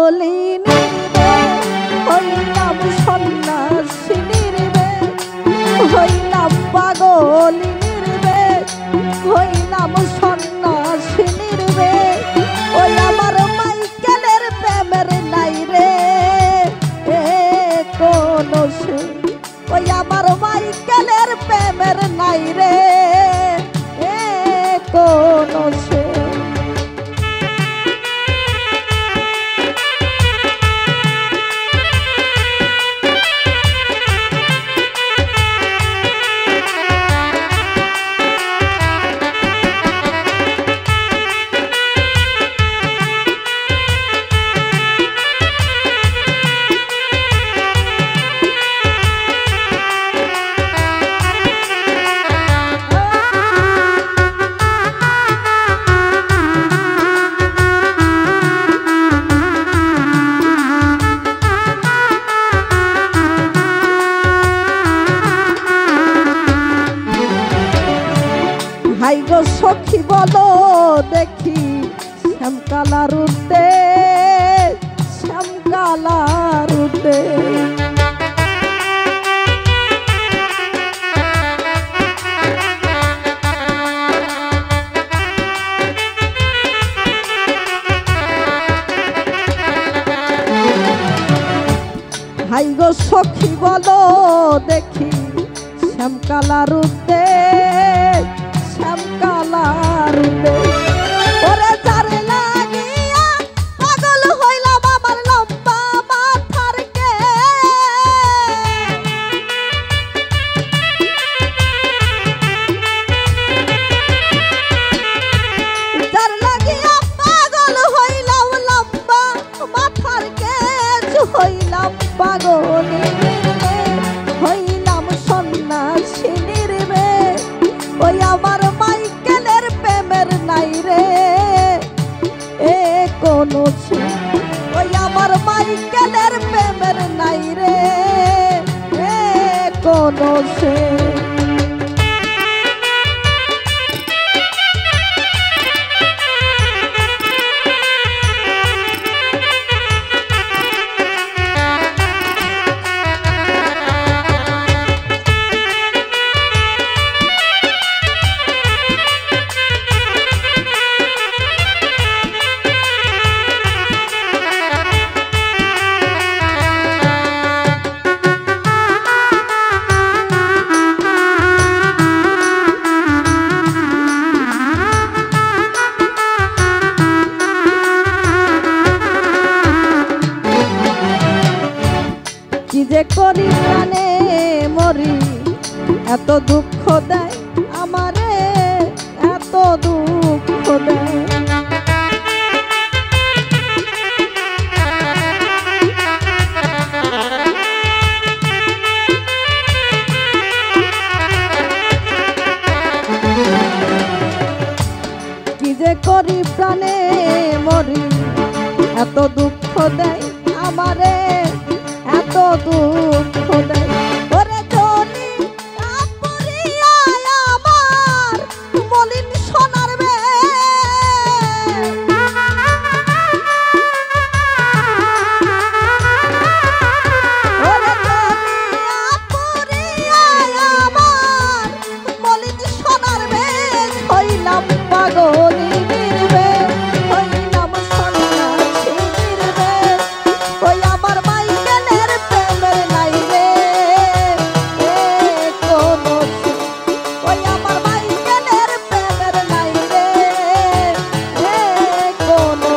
পাগলিনীর রে হইলাম সন্ন্যাসিনীর রে হইলাম পাগলিনীর রে হইলাম সন্ন্যাসিনীর রে ওই আমার মাইকেলের প্রেমের নাই রে কোনো সে ওই আমার মাইকেলের প্রেমের নাই রে কোনো সে হাই গো সখী বলো দেখি শ্যামকালার উদ্দে শ্যামকালার উদ্দে হাই গো সখী বলো দেখি শ্যামকালার উদ্দে শ্যামকালার উদ্দে ওরে যারে লাগিয়া পাগল হইলাম আমার লম্বা মাথার কে যারে লাগিয়া পাগল হইলাম লম্বা মাথার কে হইলাম পাগলিনীর রে হইলাম সন্ন্যাসিনীর রে ওই আমার মাইকেলের প্রেমের নাই রে কোনো সে ওই আমার মাইকেলের প্রেমের নাই রে কোনো সে কি যে করি প্রাণে মরি এত দুঃখ দেয় আমারে এত দুঃখ দেয় কি যে করি প্রাণে মরি এত দুঃখ দেয় আমারে এত দুঃখ দেয় ওরে জনি আপুরিয়া আমার মলিন সোনার বে ওরে জনি আপুরিয়া আমার মলিন সোনার বে হইলাম পাগলিনীর বে হইলাম সন্ন্যাসিনীর বে ওই আমার মাইকেলের প্রেমের নাই রে কোনো ওই আমার মাইকেলের প্রেমের নাই রে কোনো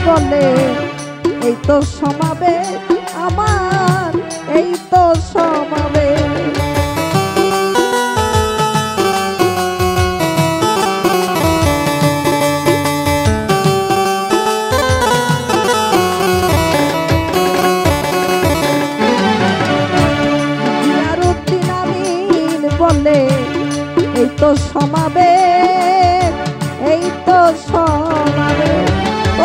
বলে এই তো সমাবেশ আমার এই তো সমাবেশ। জিয়ারুদ্দিন আমিন বলে এই তো সমাবেশ, এই তো সমাবেশ।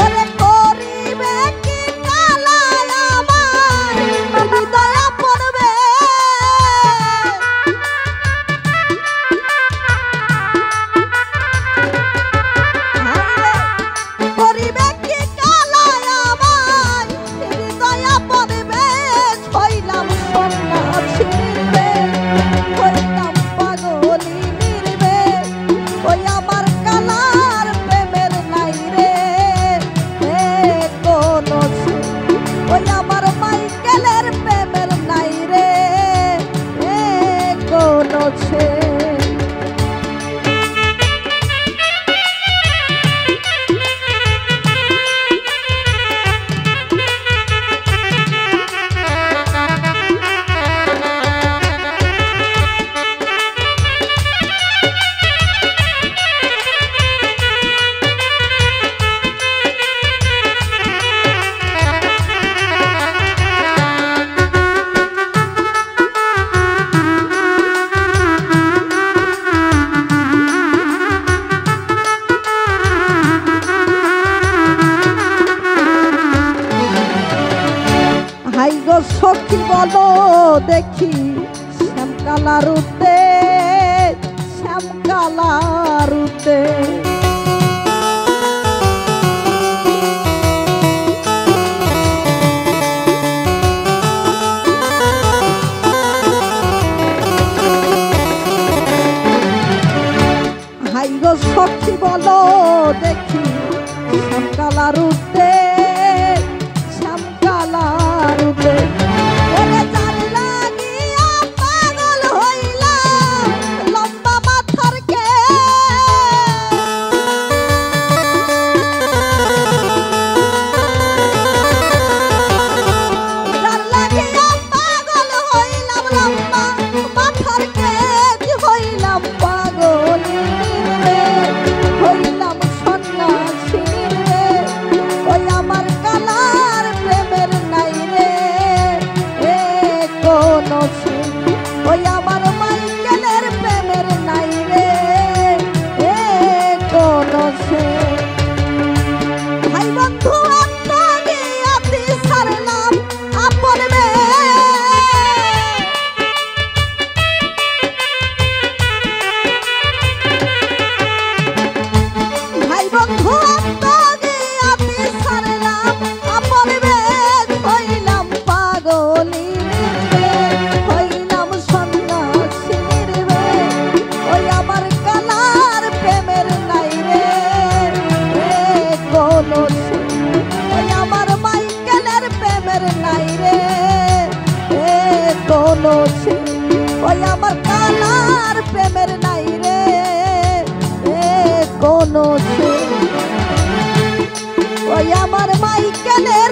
ওরে করিবে কি কালা আমার হৃদয়ে পড়বে, করিবে কি কালা আমার হৃদয়ে পড়বে। হইলাম সন্ন্যাসী নির্বে, হইলাম পাগলি নির্বে। ওই আমার কালার প্রেমের নাই রে কোনো, ওই আমার মাইকেলের প্রেমের নাই রে কোনো ছে। হাই গো সখী বলো দেখি শ্যামকালারুতে, শ্যামকালারুতে হাই গো সখী বলো দেখি শ্যামকালারুতে, শ্যামকালারুতে। ওরে যার লাগিয়া পাগল হইলাম লম্বা মাথার কে, যার লাগিয়া পাগল হইলাম লম্বা মাথার কে, হইলাম পাগল নির্বে, হইলাম সন্ন্যাসী নির্বে। ওই আমার কালার প্রেমের নাই রে কোনো, ওই আমার মাইকেলের প্রেমের নাই রে কোনো। ভাই বন্ধু আত্মজ্ঞাতি ছাড়লাম আপন ভাই বন্ধু আত্মজ্ঞাতি ছাড়লাম আপন বেশ। হইলাম পাগলি নির্বে, হইলাম সন্ন্যাসী নির্বে। ওই আমার কালার প্রেমের নাই রে কোনো, ওই আমার মাইকেলের প্রেমের নাই রে কোনো, ওই আমার কালার প্রেমের নাই রে কোনো। ওই আমার মাইকেলের